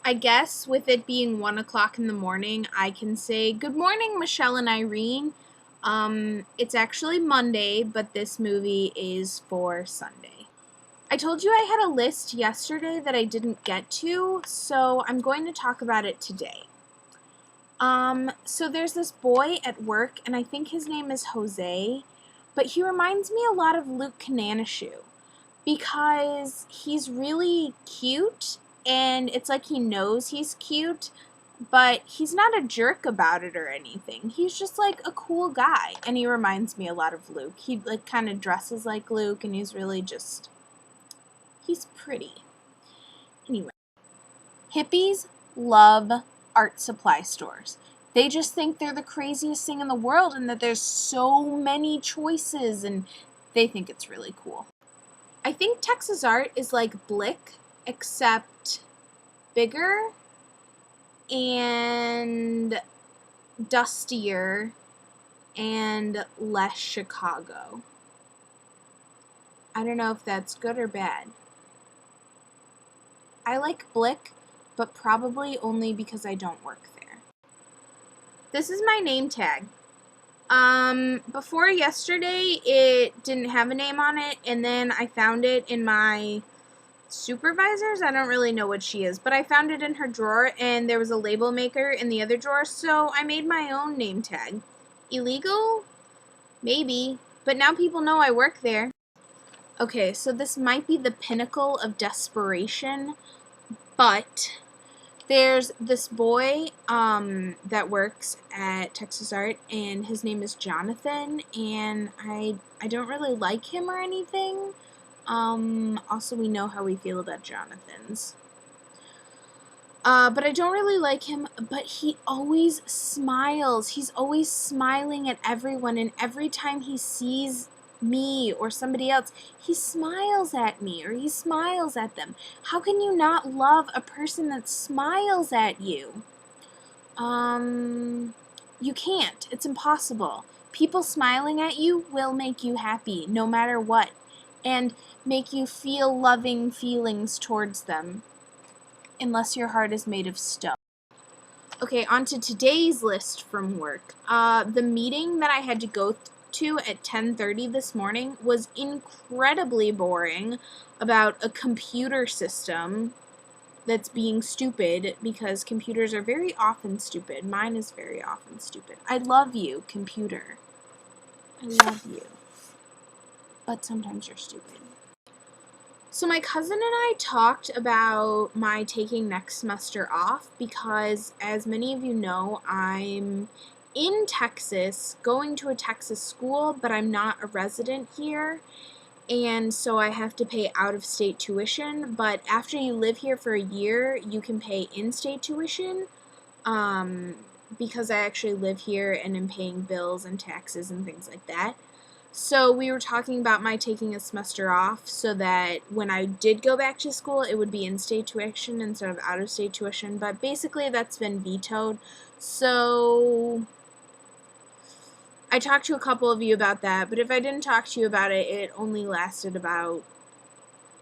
I guess with it being 1 o'clock in the morning, I can say good morning, Michelle and Irene. It's actually Monday, but this movie is for Sunday. I told you I had a list yesterday that I didn't get to, so I'm going to talk about it today. So there's this boy at work, and I think his name is Jose, but he reminds me a lot of Luke Cananashu because he's really cute, and it's like he knows he's cute, but he's not a jerk about it or anything. He's just like a cool guy, and he reminds me a lot of Luke. He like kind of dresses like Luke, and he's really just he's pretty. Anyway, hippies love art supply stores. They just think they're the craziest thing in the world and that there's so many choices, and they think it's really cool. I think Texas art is like Blick, except bigger and dustier and less Chicago. I don't know if that's good or bad. I like Blick, but probably only because I don't work there. This is my name tag. Before yesterday, it didn't have a name on it, and then I found it in my supervisors. I don't really know what she is, but I found it in her drawer, and there was a label maker in the other drawer, so I made my own name tag. Illegal? Maybe, but now people know I work there. Okay, so this might be the pinnacle of desperation, but there's this boy that works at Texas Art, and his name is Jonathan, and I don't really like him or anything. Also, we know how we feel about Jonathans. But I don't really like him, but he always smiles. He's always smiling at everyone, and every time he sees me or somebody else, he smiles at me or he smiles at them. How can you not love a person that smiles at you? You can't. It's impossible. People smiling at you will make you happy no matter what, and make you feel loving feelings towards them, unless your heart is made of stone. Okay, on to today's list from work. The meeting that I had to go to at 10:30 this morning was incredibly boring about a computer system that's being stupid, because computers are very often stupid. Mine is very often stupid. I love you, computer. I love you. But sometimes you're stupid. So my cousin and I talked about my taking next semester off because, as many of you know, I'm in Texas, going to a Texas school, but I'm not a resident here, and so I have to pay out-of-state tuition. But after you live here for a year, you can pay in-state tuition, because I actually live here and am paying bills and taxes and things like that. So we were talking about my taking a semester off so that when I did go back to school, it would be in-state tuition instead of out-of-state tuition. But basically, that's been vetoed. So I talked to a couple of you about that, but if I didn't talk to you about it, it only lasted about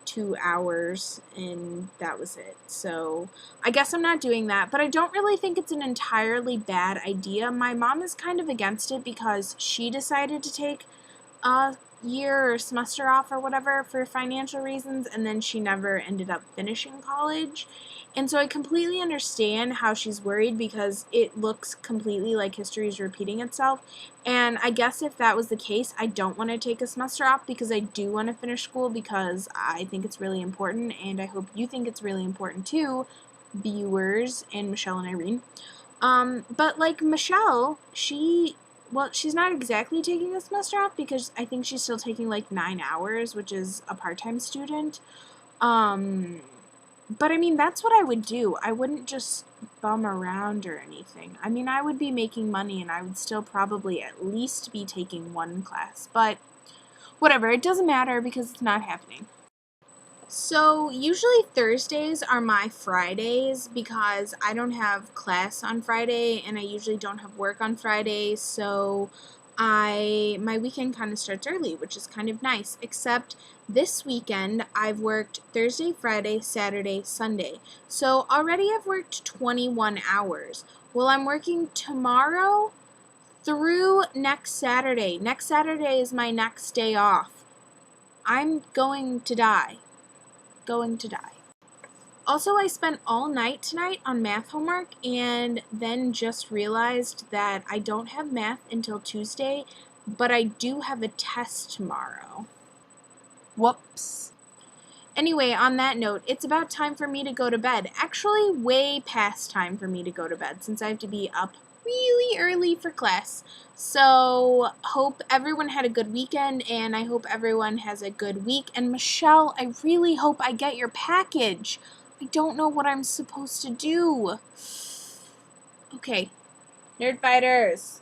2 hours, and that was it. So I guess I'm not doing that, but I don't really think it's an entirely bad idea. My mom is kind of against it because she decided to take a year or semester off or whatever for financial reasons, and then she never ended up finishing college. And so I completely understand how she's worried, because it looks completely like history is repeating itself. And I guess if that was the case, I don't want to take a semester off, because I do want to finish school, because I think it's really important, and I hope you think it's really important too, viewers and Michelle and Irene. But like Michelle, she's not exactly taking a semester off, because I think she's still taking like 9 hours, which is a part-time student. But I mean, that's what I would do. I wouldn't just bum around or anything. I mean, I would be making money, and I would still probably at least be taking one class. But whatever, it doesn't matter because it's not happening. So usually Thursdays are my Fridays because I don't have class on Friday, and I usually don't have work on Friday, so my weekend kind of starts early, which is kind of nice, except this weekend I've worked Thursday, Friday, Saturday, Sunday. So already I've worked 21 hours. Well, I'm working tomorrow through next Saturday. Next Saturday is my next day off. I'm going to die. Going to die. Also, I spent all night tonight on math homework and then just realized that I don't have math until Tuesday, but I do have a test tomorrow. Whoops. Anyway, on that note, it's about time for me to go to bed. Actually, way past time for me to go to bed since I have to be up really early for class. So, hope everyone had a good weekend, and I hope everyone has a good week. And Michelle, I really hope I get your package. I don't know what I'm supposed to do. Okay, Nerd Fighters.